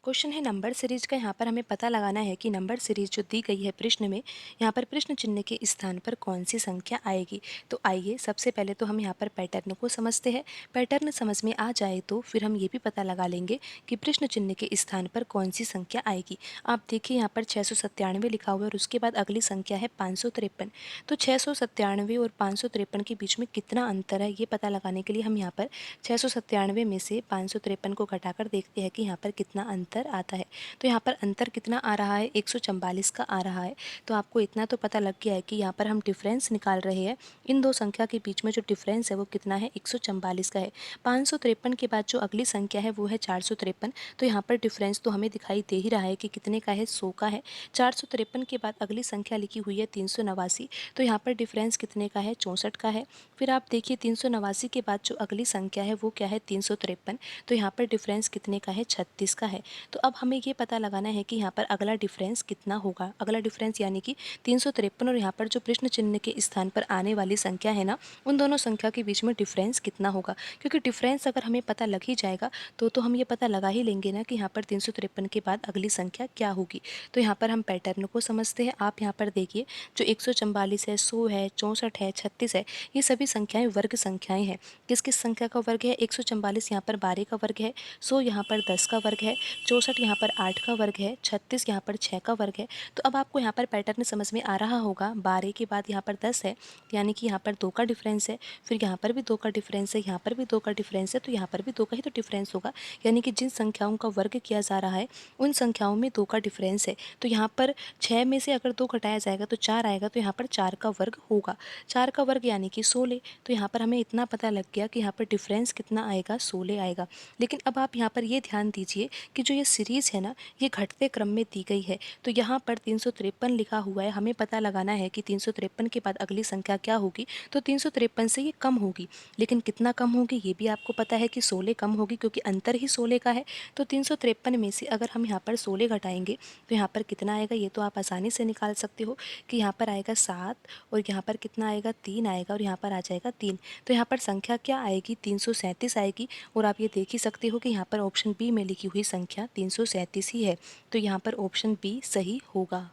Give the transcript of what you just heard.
Question है number series का। यहाँ पर हमें पता लगाना है कि नंबर सीरीज जो दी गई है प्रश्न में, यहाँ पर प्रश्न चिन्ह के स्थान पर कौन सी संख्या आएगी। तो आइए सबसे पहले तो हम यहाँ पर पैटर्न को समझते हैं। पैटर्न समझ में आ जाए तो फिर हम ये भी पता लगा लेंगे कि प्रश्न चिन्ह के स्थान पर कौन सी संख्या आएगी। आप देखिए यहाँ पर 697 लिखा हुआ है और उसके बाद अगली संख्या है 553। तो 697 और 553 के बीच में कितना अंतर है, ये पता लगाने के लिए हम यहाँ पर 697 में से 553 को घटाकर देखते हैं कि यहाँ पर कितना अंतर आता है। तो यहाँ पर अंतर कितना आ रहा है, 144 का आ रहा है। तो आपको इतना तो पता लग गया है कि यहाँ पर हम डिफरेंस निकाल रहे हैं। इन दो संख्या के बीच में जो डिफरेंस है वो कितना है, 144 का है। 553 के बाद जो अगली संख्या है वो है 453। तो यहाँ पर डिफरेंस तो हमें दिखाई दे ही रहा है कि कितने का है, 100 का है। 453 के बाद अगली संख्या लिखी हुई है 389। तो यहाँ पर डिफरेंस कितने का है, 64 का है। फिर आप देखिए 389 के बाद जो अगली संख्या है वो क्या है, 353। तो यहाँ पर डिफरेंस कितने का है, 36 का है। तो अब हमें ये पता लगाना है कि यहाँ पर अगला डिफरेंस कितना होगा। अगला डिफरेंस यानी कि 353 और यहाँ पर जो प्रश्न चिन्ह के स्थान पर आने वाली संख्या है ना, उन दोनों संख्या के बीच में डिफरेंस कितना होगा। क्योंकि डिफरेंस अगर हमें पता लग ही जाएगा तो हम ये पता लगा ही लेंगे ना कि यहाँ पर 353 के बाद अगली संख्या क्या होगी। तो यहाँ पर हम पैटर्न को समझते हैं। आप यहाँ पर देखिए जो 144 है, 100 है, 64 है, 36 है, ये सभी संख्याएं वर्ग संख्याएं हैं। किस किस संख्या का वर्ग है, 144 यहाँ पर 12 का वर्ग है, 100 यहाँ पर 10 का वर्ग है, 64 यहाँ पर 8 का वर्ग है, 36 यहाँ पर 6 का वर्ग है। तो अब आपको यहाँ पर पैटर्न समझ में आ रहा होगा। 12 के बाद यहाँ पर 10 है, यानी कि यहाँ पर 2 का डिफरेंस है। फिर यहाँ पर भी 2 का डिफरेंस है, यहाँ पर भी 2 का डिफरेंस है, तो यहाँ पर भी 2 का ही तो डिफरेंस होगा। यानी कि जिन संख्याओं का वर्ग किया जा रहा है उन संख्याओं में 2 का डिफरेंस है। तो यहाँ पर 6 में से अगर 2 घटाया जाएगा तो 4 आएगा, तो यहाँ पर 4 का वर्ग होगा। 4 का वर्ग यानी कि 16। तो यहाँ पर हमें इतना पता लग गया कि यहाँ पर डिफरेंस कितना आएगा, 16 आएगा। लेकिन अब आप यहाँ पर ये ध्यान दीजिए कि जो ये सीरीज़ है ना, ये घटते क्रम में दी गई है। तो यहाँ पर 353 लिखा हुआ है, हमें पता लगाना है कि 353 के बाद अगली संख्या क्या होगी। तो 353 से ये कम होगी, लेकिन कितना कम होगी ये भी आपको पता है कि 16 कम होगी, क्योंकि अंतर ही 16 का है। तो 353 में से अगर हम यहाँ पर 16 घटाएंगे तो यहाँ पर कितना आएगा, ये तो आप आसानी से निकाल सकते हो कि यहाँ पर आएगा 7 और यहाँ पर कितना आएगा, 3 आएगा और यहाँ पर आ जाएगा 3। तो यहाँ पर संख्या क्या आएगी, 337 आएगी। और आप ये देख ही सकते हो कि यहाँ पर ऑप्शन बी में लिखी हुई संख्या 337 ही है। तो यहाँ पर ऑप्शन बी सही होगा।